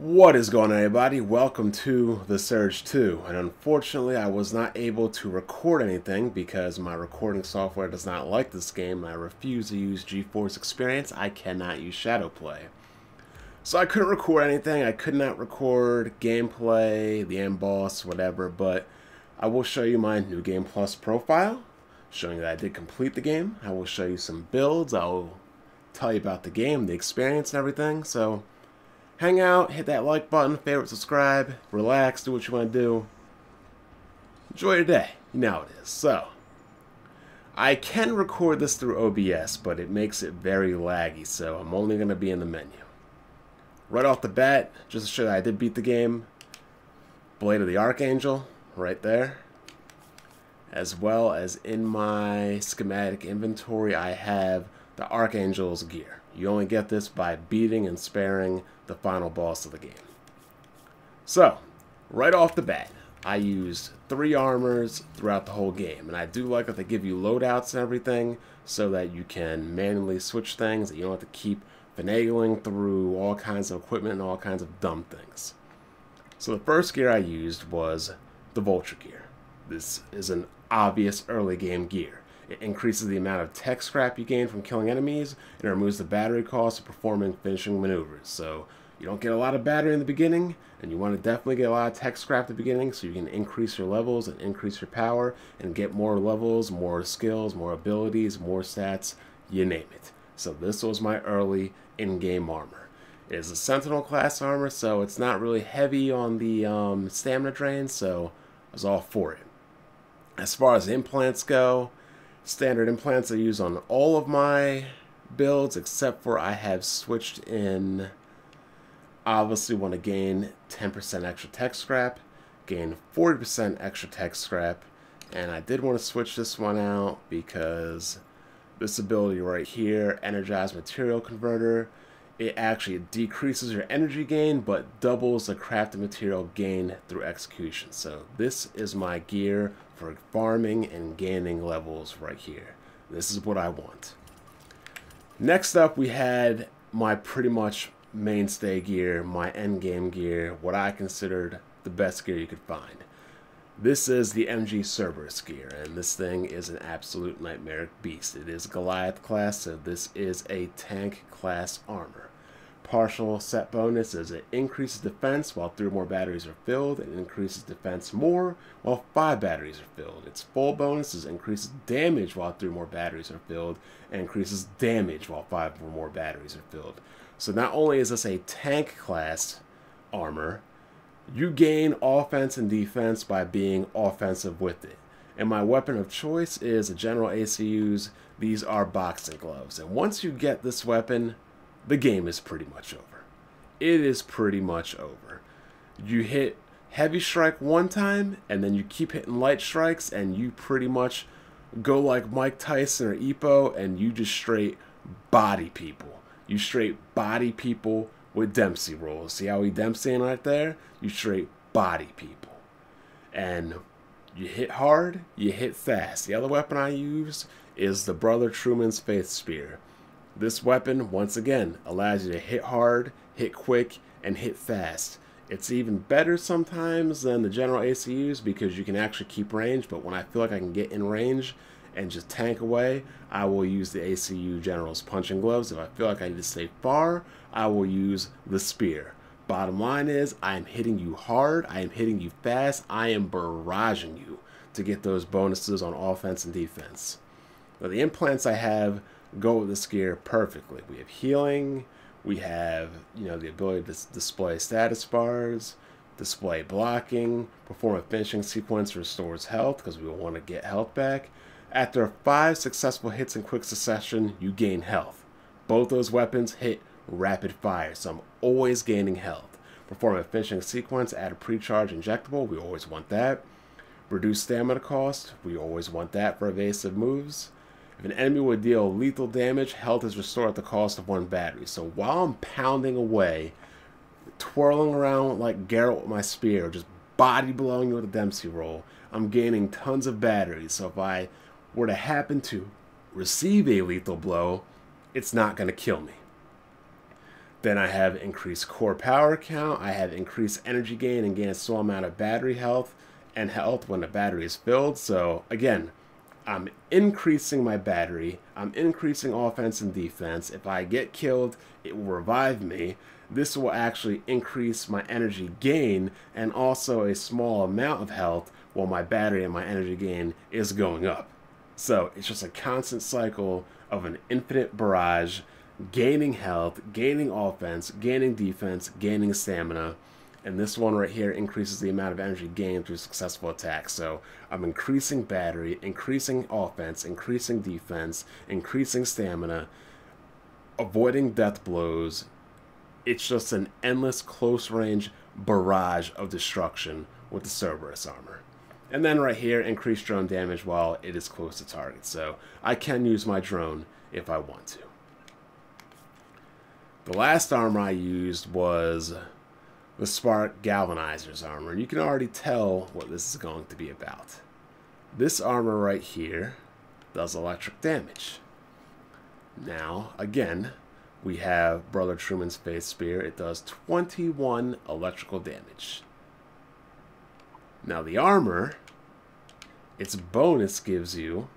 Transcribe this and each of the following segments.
What is going on, everybody? Welcome to The Surge 2. And unfortunately, I was not able to record anything because my recording software does not like this game. I refuse to use GeForce Experience. I cannot use Shadowplay. So I couldn't record anything. I could not record gameplay, the end boss, whatever. But I will show you my New Game Plus profile, showing that I did complete the game. I will show you some builds. I will tell you about the game, the experience, and everything. So hang out, hit that like button, favorite, subscribe, relax, do what you want to do. Enjoy your day. You know how it is. So, I can record this through OBS, but it makes it very laggy, so I'm only going to be in the menu. Right off the bat, just to show that I did beat the game, Blade of the Archangel, right there. As well as in my schematic inventory, I have the Archangel's gear. You only get this by beating and sparing the final boss of the game. So, right off the bat, I used 3 armors throughout the whole game. And I do like that they give you loadouts and everything so that you can manually switch things, that you don't have to keep finagling through all kinds of equipment and all kinds of dumb things. So the first gear I used was the Vulture gear. This is an obvious early game gear. It increases the amount of tech scrap you gain from killing enemies, and it removes the battery cost of performing finishing maneuvers. So you don't get a lot of battery in the beginning, and you want to definitely get a lot of tech scrap at the beginning so you can increase your levels and increase your power and get more levels, more skills, more abilities, more stats, you name it. So this was my early in-game armor. It is a Sentinel class armor, so it's not really heavy on the stamina drain, so I was all for it. As far as implants go, standard implants I use on all of my builds, except for I have switched in. Obviously want to gain 10% extra tech scrap, gain 40% extra tech scrap, and I did want to switch this one out because this ability right here, Energized Material Converter, it actually decreases your energy gain but doubles the crafted material gain through execution. So this is my gear for farming and gaining levels right here. This is what I want. Next up, we had my pretty much mainstay gear, my end game gear, what I considered the best gear you could find. This is the MG Cerberus gear, and this thing is an absolute nightmare beast. It is Goliath class, so this is a tank class armor. Partial set bonus is it increases defense while 3 more batteries are filled, and increases defense more while 5 batteries are filled. Its full bonus is increases damage while 3 more batteries are filled, and increases damage while 5 more batteries are filled. So not only is this a tank class armor, you gain offense and defense by being offensive with it. And my weapon of choice is the General ACUs. These are boxing gloves. And once you get this weapon, the game is pretty much over. It is pretty much over. You hit heavy strike one time, and then you keep hitting light strikes, and you pretty much go like Mike Tyson or Ippo, and you just straight body people. You straight body people with Dempsey rolls. See how he Dempseying right there? You straight body people. And you hit hard, you hit fast. The other weapon I use is the Brother Truman's Faith Spear. This weapon, once again, allows you to hit hard, hit quick, and hit fast. It's even better sometimes than the General ACUs because you can actually keep range, but when I feel like I can get in range and just tank away, I will use the ACU General's punching gloves. If I feel like I need to stay far, I will use the spear. Bottom line is, I am hitting you hard, I am hitting you fast, I am barraging you to get those bonuses on offense and defense. Now, the implants I have go with this gear perfectly. We have healing, we have, the ability to display status bars, display blocking, perform a finishing sequence restores health because we will want to get health back. After 5 successful hits in quick succession, you gain health. Both those weapons hit rapid fire, so I'm always gaining health. Perform a finishing sequence, add a pre-charge injectable, we always want that. Reduce stamina cost, we always want that for evasive moves. If an enemy would deal lethal damage, health is restored at the cost of 1 battery. So while I'm pounding away, twirling around like Geralt with my spear, just body blowing you with a Dempsey roll, I'm gaining tons of batteries. So if I were to happen to receive a lethal blow, it's not going to kill me. Then I have increased core power count. I have increased energy gain and gain a small amount of battery health and health when the battery is filled. So again, I'm increasing my battery. I'm increasing offense and defense. If I get killed, it will revive me. This will actually increase my energy gain and also a small amount of health while my battery and my energy gain is going up. So it's just a constant cycle of an infinite barrage, gaining health, gaining offense, gaining defense, gaining stamina. And this one right here increases the amount of energy gained through successful attacks. So I'm increasing battery, increasing offense, increasing defense, increasing stamina, avoiding death blows. It's just an endless close range barrage of destruction with the Cerberus armor. And then right here, increased drone damage while it is close to target. So I can use my drone if I want to. The last armor I used was the Spark Galvanizer's armor. You can already tell what this is going to be about. This armor right here does electric damage. Now, again, we have Brother Truman's Faith Spear. It does 21 electrical damage. Now the armor, its bonus gives you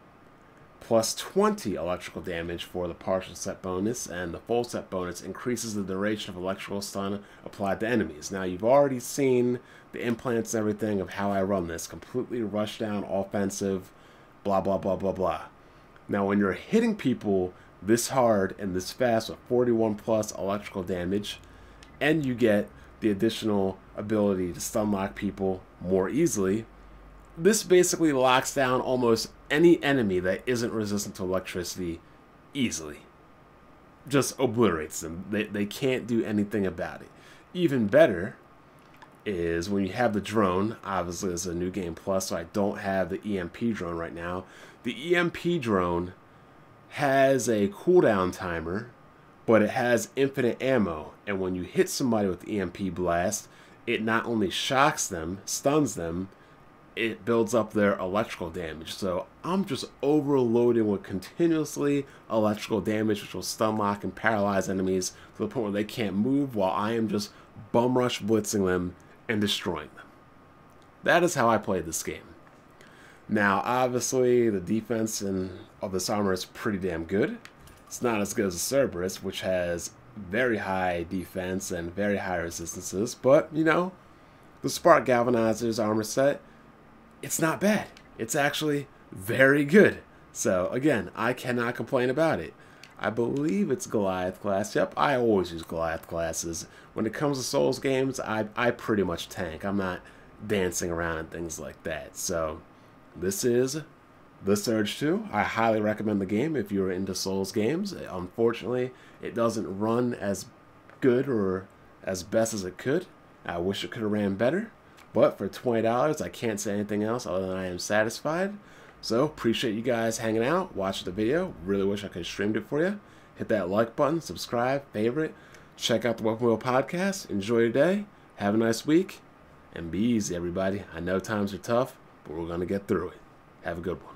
plus 20 electrical damage for the partial set bonus, and the full set bonus increases the duration of electrical stun applied to enemies. Now you've already seen the implants and everything of how I run this. Completely rush down, offensive, blah, blah, blah, blah, blah. Now when you're hitting people this hard and this fast with 41 plus electrical damage, and you get the additional ability to stun lock people more easily, this basically locks down almost any enemy that isn't resistant to electricity easily. Just obliterates them. They can't do anything about it. Even better is when you have the drone. Obviously, this is a new game plus, so I don't have the EMP drone right now. The EMP drone has a cooldown timer, but it has infinite ammo. And when you hit somebody with the EMP blast, it not only shocks them, stuns them, it builds up their electrical damage. So I'm just overloading with continuously electrical damage, which will stun lock and paralyze enemies to the point where they can't move, while I am just bum rush blitzing them and destroying them. That is how I play this game. Now, obviously, the defense of this armor is pretty damn good. It's not as good as the Cerberus, which has very high defense and very high resistances, but, you know, the Spark Galvanizer's armor set, it's not bad. It's actually very good. So, again, I cannot complain about it. I believe it's Goliath class. Yep, I always use Goliath classes. When it comes to Souls games, I pretty much tank. I'm not dancing around and things like that. So, this is The Surge 2. I highly recommend the game if you're into Souls games. Unfortunately, it doesn't run as good or as best as it could. I wish it could have ran better. But for $20, I can't say anything else other than I am satisfied. So, appreciate you guys hanging out, watching the video. Really wish I could have streamed it for you. Hit that like button, subscribe, favorite. Check out the Weapon Wheel Podcast. Enjoy your day. Have a nice week. And be easy, everybody. I know times are tough, but we're going to get through it. Have a good one.